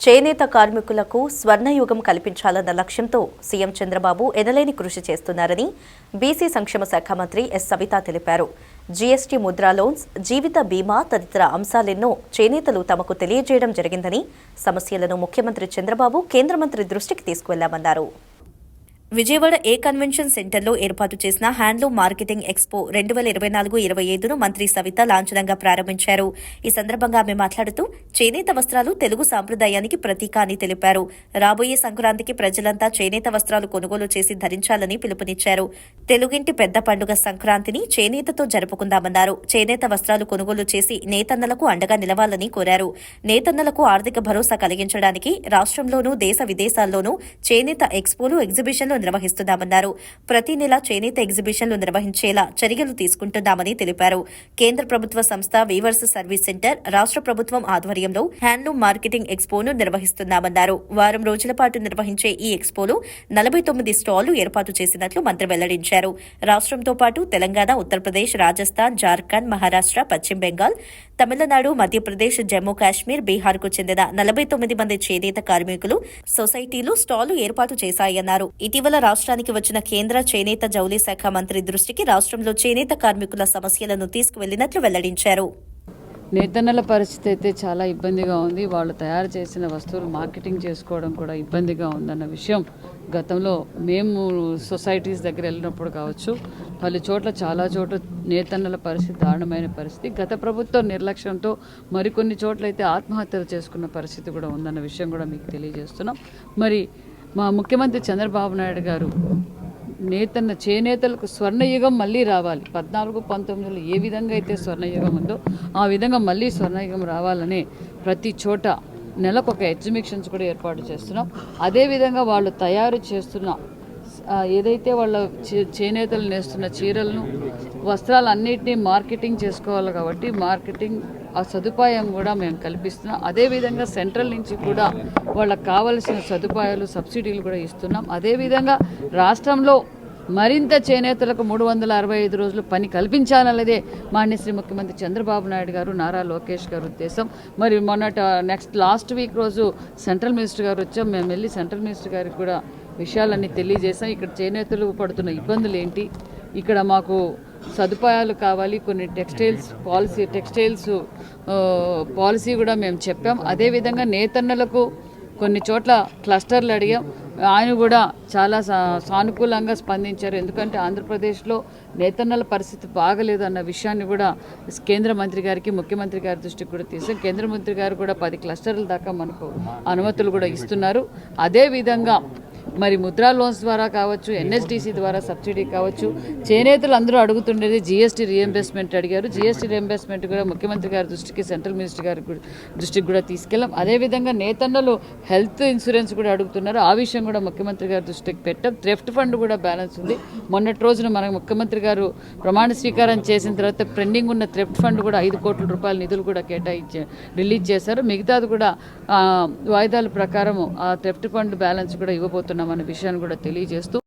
చేనేత కార్మికులకు స్వర్ణయుగం కల్పించాలన్న లక్ష్యంతో సీఎం చంద్రబాబు ఎనలేని కృషి చేస్తున్నారని బీసీ సంక్షేమ శాఖ మంత్రి ఎస్ సవిత తెలిపారు. జీఎస్టీ ముద్రా లోన్స్, జీవిత బీమా తదితర అంశాలెన్నో చేనేతలు తమకు తెలియజేయడం జరిగిందని, సమస్యలను ముఖ్యమంత్రి చంద్రబాబు కేంద్ర మంత్రి దృష్టికి తీసుకువెళ్లామన్నారు. విజయవాడ ఏ కన్వెన్షన్ సెంటర్లో ఏర్పాటు చేసిన హ్యాండ్లూమ్ మార్కెటింగ్ ఎక్స్పో 2024-25ను మంత్రి సవిత లాంఛనంగా ప్రారంభించారు. ఈ సందర్భంగా ఆమె మాట్లాడుతూ చేనేత వస్త్రాలు తెలుగు సాంప్రదాయానికి ప్రతీక అని తెలిపారు. రాబోయే సంక్రాంతికి ప్రజలంతా చేనేత వస్త్రాలు కొనుగోలు చేసి ధరించాలని పిలుపునిచ్చారు. తెలుగింటి పెద్ద పండుగ సంక్రాంతిని చేనేతతో జరుపుకుందామన్నారు. చేనేత వస్త్రాలు కొనుగోలు చేసి నేతన్నలకు అండగా నిలవాలని కోరారు. నేతన్నలకు ఆర్థిక భరోసా కలిగించడానికి రాష్ట్రంలోనూ దేశ విదేశాల్లోనూ చేనేత ఎక్స్పోలు, ఎగ్జిబిషన్లు నిర్వహిస్తున్నామన్నారు. ప్రతి నెల చేనేత ఎగ్జిబిషన్లు నిర్వహించేలా చర్యలు తీసుకుంటున్నామని తెలిపారు. కేంద్ర ప్రభుత్వ సంస్థ వీవర్స్ సర్వీస్ సెంటర్, రాష్ట్ర ప్రభుత్వం ఆధ్వర్యంలో హ్యాండ్లూమ్ మార్కెటింగ్ ఎక్స్పోను నిర్వహిస్తున్నామన్నారు. వారం రోజుల పాటు నిర్వహించే ఈ ఎక్స్పోలో 49 స్టాళ్లు ఏర్పాటు చేసినట్లు మంత్రి వెల్లడించారు. రాష్ట్రంతో పాటు తెలంగాణ, ఉత్తరప్రదేశ్, రాజస్థాన్, జార్ఖండ్, మహారాష్ట్ర, పశ్చిమ బెంగాల్, తమిళనాడు, మధ్యప్రదేశ్, జమ్మూ కాశ్మీర్, బీహార్కు చెందిన 49 మంది చేనేత కార్మికులు సొసైటీలు స్టాళ్లు ఏర్పాటు చేశాయన్నారు. ఇటీవల రాష్ట్రానికి వచ్చిన కేంద్ర చేనేత జౌళి శాఖ మంత్రి దృష్టికి రాష్ట్రంలో చేనేత కార్మికుల సమస్యలను తీసుకువెళ్లినట్లు వెల్లడించారు. నేతన్నల పరిస్థితి అయితే చాలా ఇబ్బందిగా ఉంది. వాళ్ళు తయారు చేసిన వస్తువులు మార్కెటింగ్ చేసుకోవడం కూడా ఇబ్బందిగా ఉందన్న విషయం గతంలో మేము సొసైటీస్ దగ్గర వెళ్ళినప్పుడు కావచ్చు, పలు చోట్ల చాలా చోట్ల నేతన్నల పరిస్థితి దారుణమైన పరిస్థితి. గత ప్రభుత్వం నిర్లక్ష్యంతో మరికొన్ని చోట్ల అయితే ఆత్మహత్యలు చేసుకున్న పరిస్థితి కూడా ఉందన్న విషయం కూడా మీకు తెలియజేస్తున్నాం. మరి మా ముఖ్యమంత్రి చంద్రబాబు నాయుడు గారు చేనేతలకు స్వర్ణయుగం మళ్ళీ రావాలి. 14-19లో ఏ విధంగా అయితే స్వర్ణయుగం ఉందో ఆ విధంగా మళ్ళీ స్వర్ణయుగం రావాలని ప్రతి చోట నెలకొక ఎగ్జిబిషన్స్ కూడా ఏర్పాటు చేస్తున్నాం. అదేవిధంగా వాళ్ళు తయారు చేస్తున్న ఏదైతే వాళ్ళ చేనేతలు నేస్తున్న చీరలను, వస్త్రాలన్నింటినీ మార్కెటింగ్ చేసుకోవాలి. కాబట్టి మార్కెటింగ్ ఆ సదుపాయం కూడా మేము కల్పిస్తున్నాం. అదేవిధంగా సెంట్రల్ నుంచి కూడా వాళ్ళకు కావలసిన సదుపాయాలు, సబ్సిడీలు కూడా ఇస్తున్నాం. అదేవిధంగా రాష్ట్రంలో మరింత చేనేతలకు 365 రోజులు పని కల్పించాలన్నదే మాన్యశ్రీ ముఖ్యమంత్రి చంద్రబాబు నాయుడు గారు, నారా లోకేష్ గారు ఉద్దేశం. మరి లాస్ట్ వీక్ రోజు సెంట్రల్ మినిస్టర్ గారు వచ్చాం. మేము వెళ్ళి సెంట్రల్ మినిస్టర్ గారికి కూడా విషయాలన్నీ తెలియజేసాం. ఇక్కడ చేనేతలు పడుతున్న ఇబ్బందులు ఏంటి, ఇక్కడ మాకు సదుపాయాలు కావాలి, కొన్ని టెక్స్టైల్స్ పాలసీ కూడా మేము చెప్పాం. అదేవిధంగా నేతన్నలకు కొన్ని చోట్ల క్లస్టర్లు అడిగాం. ఆయన కూడా చాలా సానుకూలంగా స్పందించారు. ఎందుకంటే ఆంధ్రప్రదేశ్లో నేతన్నల పరిస్థితి బాగలేదు అన్న విషయాన్ని కూడా కేంద్ర మంత్రి గారికి, ముఖ్యమంత్రి గారి దృష్టికి కూడా తీసాం. కేంద్ర మంత్రి గారు కూడా 10 క్లస్టర్ల దాకా మనకు అనుమతులు కూడా ఇస్తున్నారు. అదేవిధంగా మరి ముద్రా లోన్స్ ద్వారా కావచ్చు, ఎన్ఎస్డిసి ద్వారా సబ్సిడీ కావచ్చు, చేనేతలు అందరూ అడుగుతుండేది జీఎస్టీ రీఎంబర్స్మెంట్ అడిగారు. జీఎస్టీ రీఎంబర్స్మెంట్ కూడా ముఖ్యమంత్రి గారి దృష్టికి, సెంట్రల్ మినిస్టర్ గారి దృష్టికి కూడా తీసుకెళ్ళాం. అదేవిధంగా నేతన్నలు హెల్త్ ఇన్సూరెన్స్ కూడా అడుగుతున్నారు. ఆ విషయం కూడా ముఖ్యమంత్రి గారి దృష్టికి పెట్టాం. థ్రెఫ్ట్ ఫండ్ కూడా బ్యాలెన్స్ ఉంది. మొన్నటి రోజున మన ముఖ్యమంత్రి గారు ప్రమాణ స్వీకారం చేసిన తర్వాత పెండింగ్ ఉన్న థ్రెఫ్ట్ ఫండ్ కూడా 5 కోట్ల రూపాయల నిధులు కూడా రిలీజ్ చేశారు. మిగతాది కూడా వాయిదాల ప్రకారం ఆ థ్రెఫ్ట్ ఫండ్ బ్యాలెన్స్ కూడా ఇవ్వబోతున్నాం అనే విషయాన్ని కూడా తెలియజేస్తూ